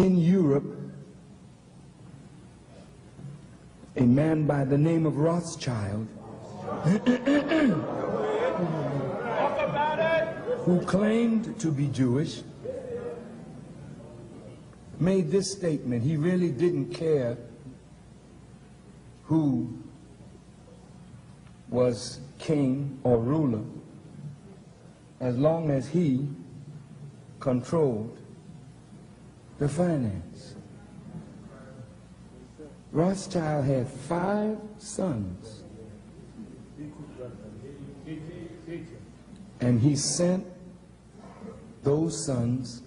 in Europe, a man by the name of Rothschild, who claimed to be Jewish, made this statement. He really didn't care who was king or ruler, as long as he controlled the finance. Rothschild had 5 sons, and he sent those sons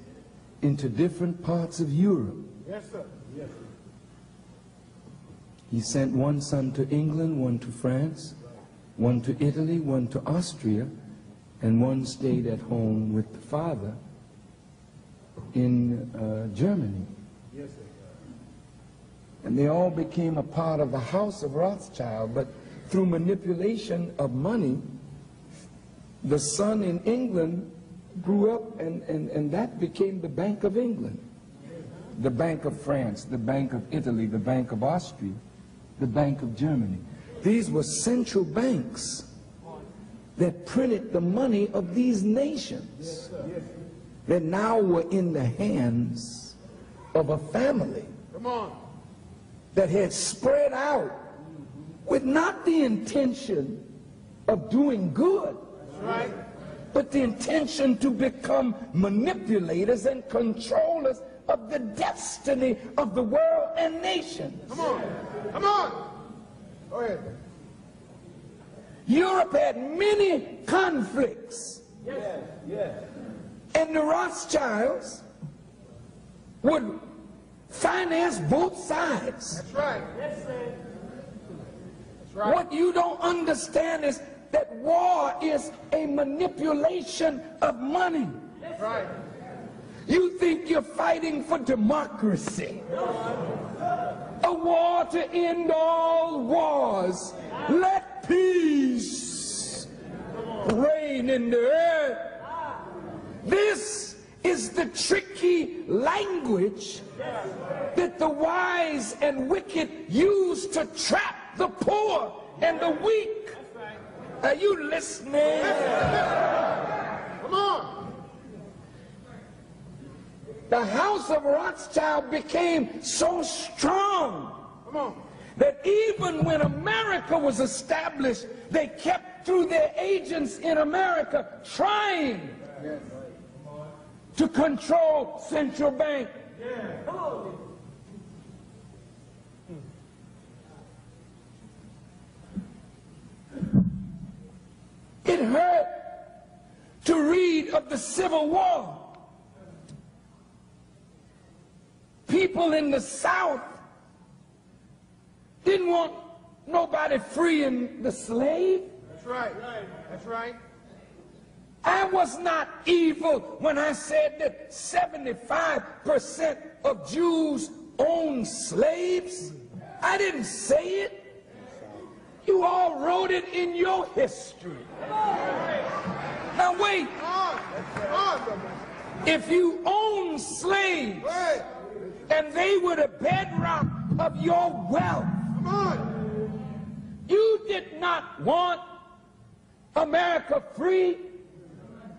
into different parts of Europe. Yes, sir. Yes, sir. He sent one son to England, one to France, one to Italy, one to Austria, and one stayed at home with the father in Germany. Yes, sir. And they all became a part of the house of Rothschild, but through manipulation of money, the son in England grew up, and that became the Bank of England, the Bank of France, the Bank of Italy, the Bank of Austria, the Bank of Germany. These were central banks that printed the money of these nations that now were in the hands of a family that had spread out with not the intention of doing good, but the intention to become manipulators and controllers of the destiny of the world and nations. Come on. Come on. Go ahead. Europe had many conflicts. Yes. Yes. And the Rothschilds would finance both sides. That's right. Yes, sir. That's right. What you don't understand is that war is a manipulation of money. That's right. You think you're fighting for democracy. A war to end all wars. Let peace reign in the earth. This is the tricky language that the wise and wicked use to trap the poor and the weak. Are you listening? Come on. The house of Rothschild became so strong that even when America was established, they kept through their agents in America trying to control central bank. It hurt to read of the Civil War. People in the South didn't want nobody freeing the slave. That's right. That's right. I was not evil when I said that 75% of Jews own slaves. I didn't say it. You all wrote it in your history. Now wait. If you own slaves and they were the bedrock of your wealth, you did not want America free.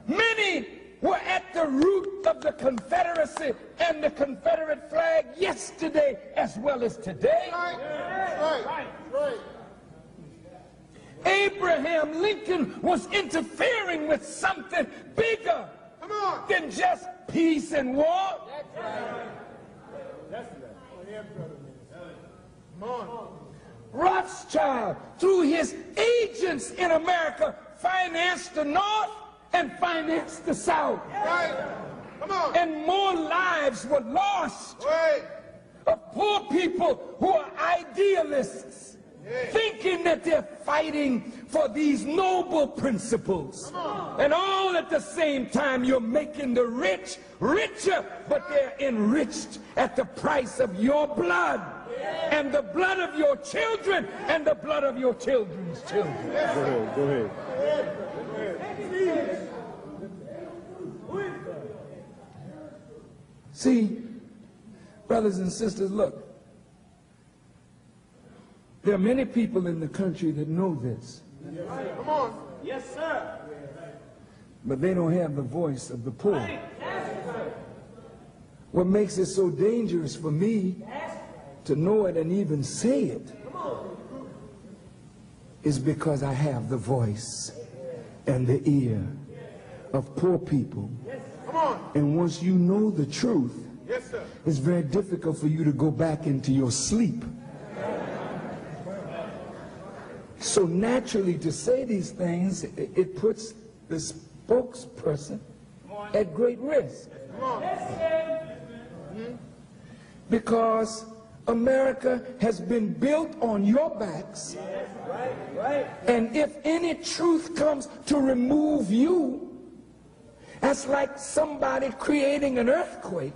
Many were at the root of the Confederacy and the Confederate flag yesterday as well as today. Right. Abraham Lincoln was interfering with something bigger than just peace and war. Rothschild, through his agents in America, financed the North and financed the South. And more lives were lost of poor people who are idealists, thinking that they're fighting for these noble principles. And all at the same time, you're making the rich richer, but they're enriched at the price of your blood and the blood of your children and the blood of your children's children. Go ahead. See, brothers and sisters, look. There are many people in the country that know this. Come on. Yes, sir. But they don't have the voice of the poor. What makes it so dangerous for me to know it and even say it is because I have the voice and the ear of poor people. And once you know the truth, it's very difficult for you to go back into your sleep. So naturally, to say these things, it puts the spokesperson at great risk. Because America has been built on your backs. And if any truth comes to remove you, that's like somebody creating an earthquake.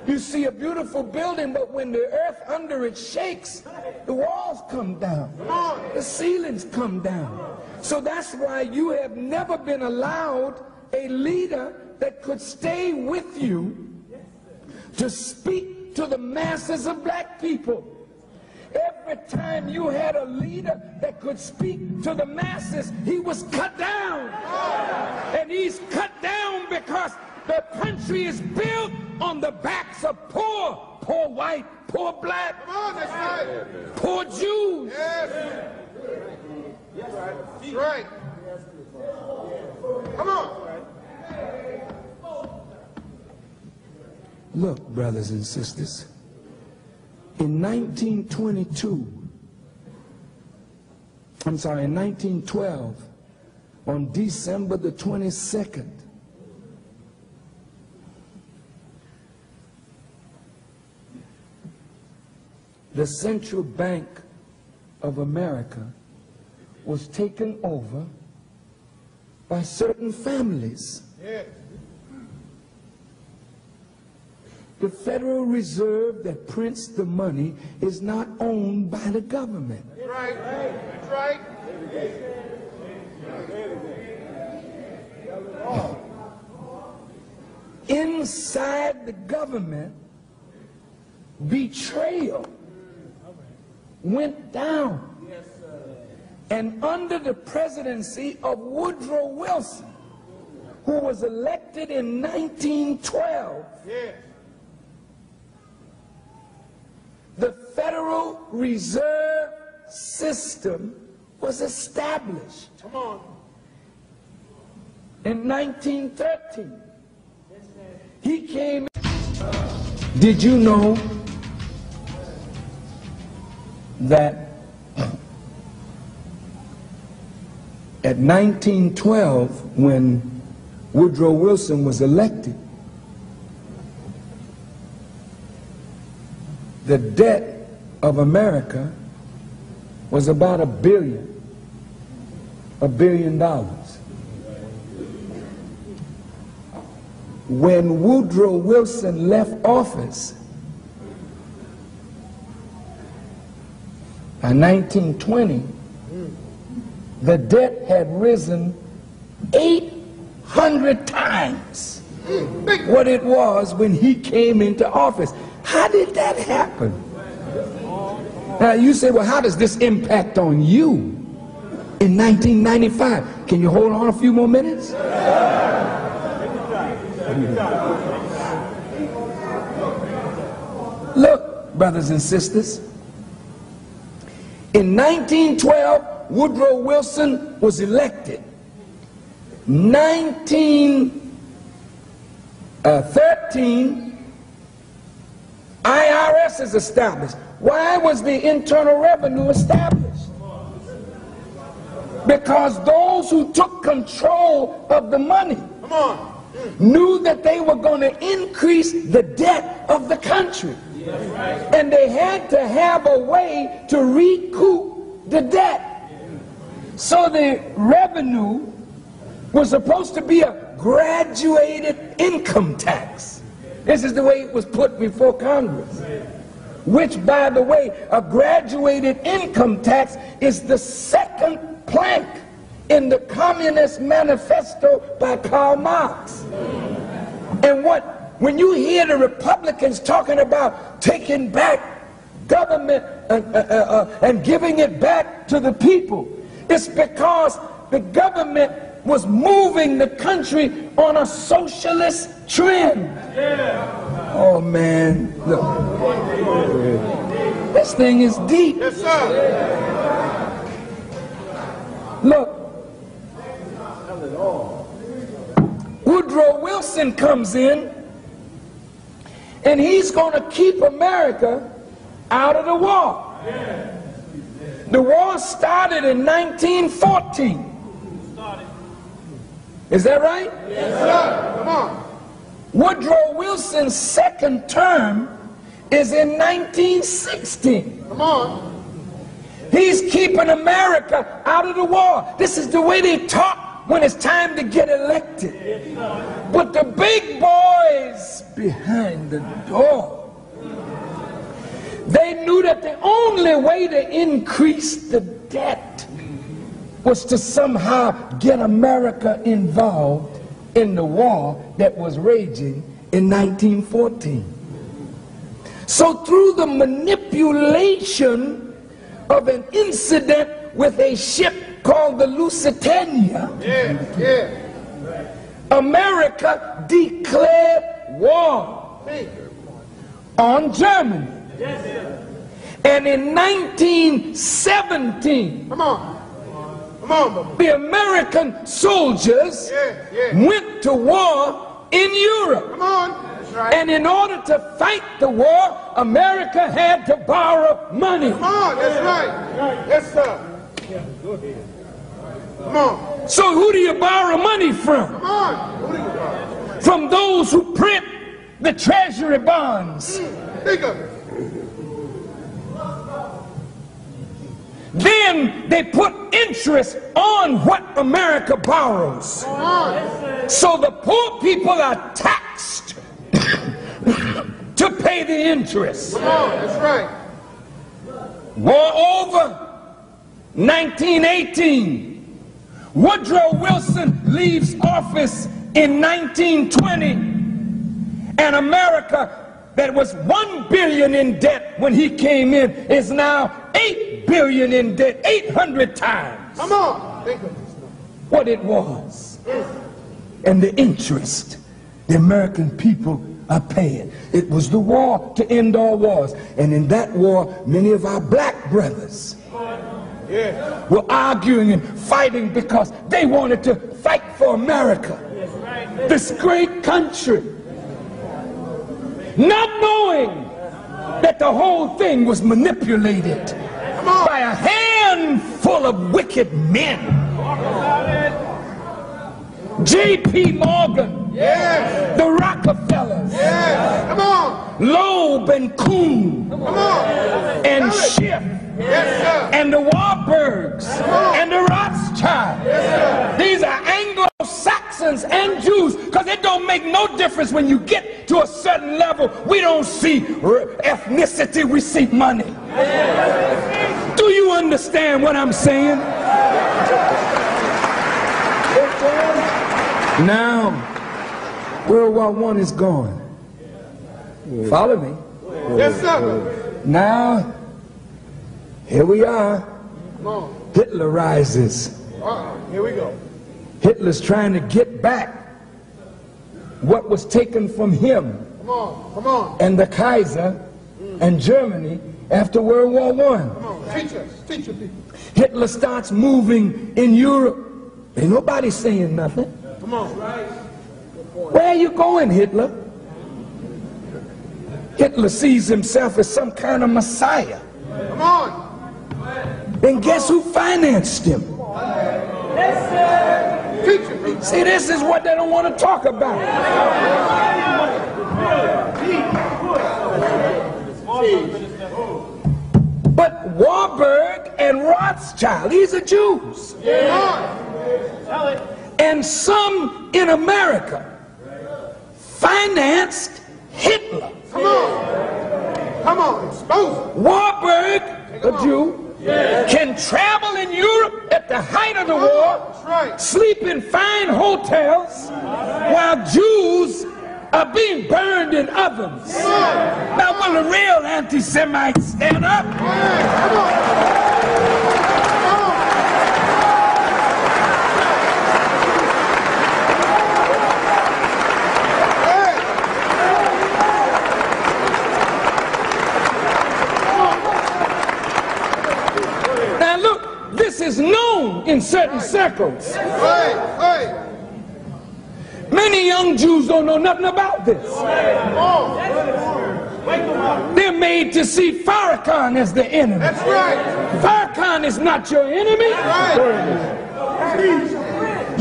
You see a beautiful building, but when the earth under it shakes, the walls come down, the ceilings come down. So that's why you have never been allowed a leader that could stay with you to speak to the masses of black people. Every time you had a leader that could speak to the masses, he was cut down. And he's cut down because the country is built on the backs of poor white, poor black, poor Jews. That's right. Come on. Look, brothers and sisters, in 1912, on December the 22nd, the Central Bank of America was taken over by certain families. The Federal Reserve that prints the money is not owned by the government. That's right. That's right. Inside the government, betrayal went down. And under the presidency of Woodrow Wilson, who was elected in 1912, the Federal Reserve System was established. Come on. In 1913. He came. Did you know that at 1912, when Woodrow Wilson was elected, the debt of America was about $1 billion. When Woodrow Wilson left office in 1920, the debt had risen 800 times what it was when he came into office. How did that happen? Now you say, well, how does this impact on you in 1995? Can you hold on a few more minutes? Look, brothers and sisters, in 1912, Woodrow Wilson was elected. 1913, IRS is established. Why was the Internal Revenue established? Because those who took control of the money knew that they were going to increase the debt of the country. And they had to have a way to recoup the debt. So the revenue was supposed to be a graduated income tax. This is the way it was put before Congress. Which, by the way, a graduated income tax is the second plank in the Communist Manifesto by Karl Marx. And what when you hear the Republicans talking about taking back government and giving it back to the people, it's because the government was moving the country on a socialist trend. Yeah. Oh man, look. This thing is deep. Yes, sir. Look. Woodrow Wilson comes in, and he's going to keep America out of the war. The war started in 1914. Is that right? Yes, sir. Come on. Woodrow Wilson's second term is in 1916. Come on. He's keeping America out of the war. This is the way they talk when it's time to get elected. But the big boys behind the door, they knew that the only way to increase the debt was to somehow get America involved in the war that was raging in 1914. So through the manipulation of an incident with a ship called the Lusitania, America declared war on Germany. And in 1917, the American soldiers went to war in Europe. And in order to fight the war, America had to borrow money. Come on, that's right. Yes, sir. Come on. So who do you borrow money from? Come on. Who do you borrow? From those who print the treasury bonds. Think of it. Then they put interest on what America borrows. So the poor people are taxed to pay the interest. Come on, that's right. War over, 1918. Woodrow Wilson leaves office in 1920, and America, that was $1 billion in debt when he came in, is now $8 billion in debt, 800 times. Come on, think of this. What it was. And the interest the American people are paying. It was the war to end all wars. And in that war, many of our black brothers were arguing and fighting because they wanted to fight for America, this great country, not knowing that the whole thing was manipulated by a handful of wicked men. J.P. Morgan, the Rockefellers, Come on. Loeb and Kuhn, Come on. and Schiff, Yes, sir. and the Warburgs, and the Rothschilds. These are Anglo-Saxons and Jews, because it don't make no difference when you get to a certain level. We don't see ethnicity, we see money. Do you understand what I'm saying? Now, World War I is gone. Follow me. Yes, sir. Now, here we are. Come on. Hitler rises. Here we go. Hitler's trying to get back what was taken from him Come on. Come on. and the Kaiser and Germany after World War I. Come on. Teach us. Teach your people. Hitler starts moving in Europe. Ain't nobody saying nothing. Come on. Where are you going, Hitler? Hitler sees himself as some kind of messiah. Come on. And guess who financed him? Teach your people. See, this is what they don't want to talk about. But Warburg and Rothschild, these are Jews. And some in America financed Hitler. Come on. Come on. Expose it. Warburg, a Jew, can travel in Europe at the height of the war, That's right. sleep in fine hotels, while Jews are being burned in ovens. Now, will a real anti-Semite stand up? Now, look, this is known in certain circles. Many young Jews don't know nothing about this. They're made to see Farrakhan as the enemy. That's right. Farrakhan is not your enemy.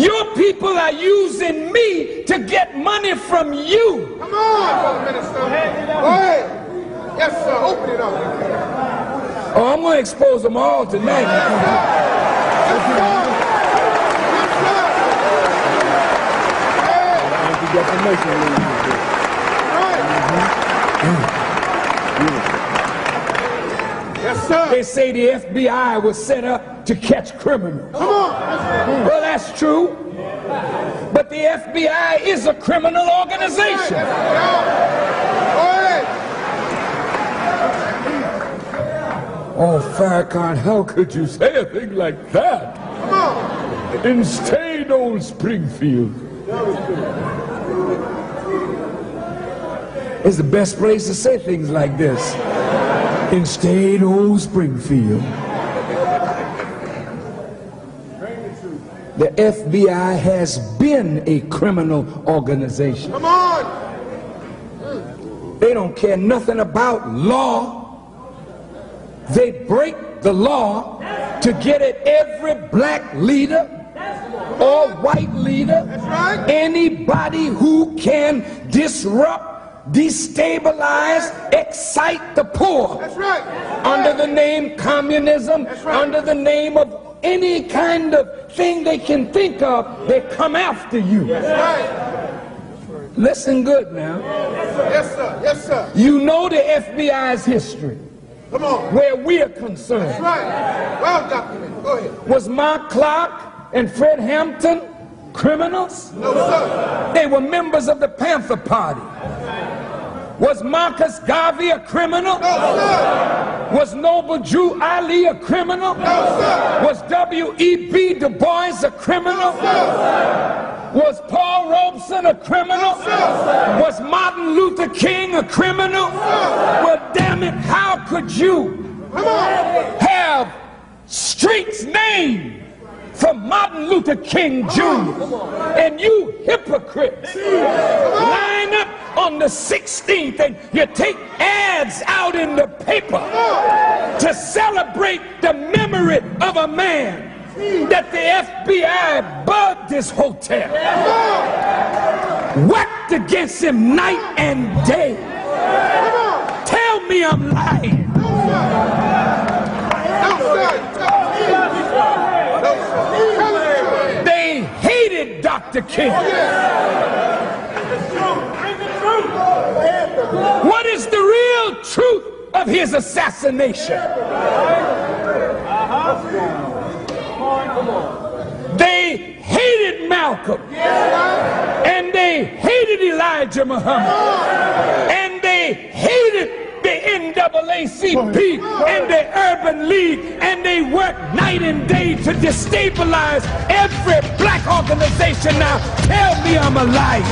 Your people are using me to get money from you. Come on, Minister. Go ahead. Yes, sir. Open it up. Oh, I'm going to expose them all tonight. Yes, sir. Yes, sir. They say the FBI was set up to catch criminals. Come on. Well, that's true. But the FBI is a criminal organization. Oh, Farrakhan, how could you say a thing like that? Come on. In staid old Springfield. It's the best place to say things like this. In staid old Springfield. The FBI has been a criminal organization. Come on. They don't care nothing about law. They break the law to get at every black leader or white leader, anybody who can disrupt, destabilize, excite the poor. That's right. Under the name communism, under the name of any kind of thing they can think of, they come after you. That's right. Listen good now. Yes, sir. Yes, sir. You know the FBI's history. Come on. Where we're concerned. That's right. Well documented. Go ahead. Was Mark Clark and Fred Hampton criminals? No, sir. They were members of the Panther Party. Was Marcus Garvey a criminal? No, sir. Was Noble Drew Ali a criminal? No, sir. Was W.E.B. Du Bois a criminal? No, sir. Was Paul Robeson a criminal? No, sir. Was Martin Luther King a criminal? No. Well, damn it, how could you have streets named for Martin Luther King Jr. and you hypocrites line up on the 16th and you take ads out in the paper to celebrate the memory of a man that the FBI bugged this hotel, whacked against him night and day. Tell me I'm lying. They hated Dr. King. What is the real truth of his assassination? They hated Malcolm, and they hated Elijah Muhammad, and they hated the NAACP and the Urban League, and they worked night and day to destabilize every black organization. Now tell me I'm a liar.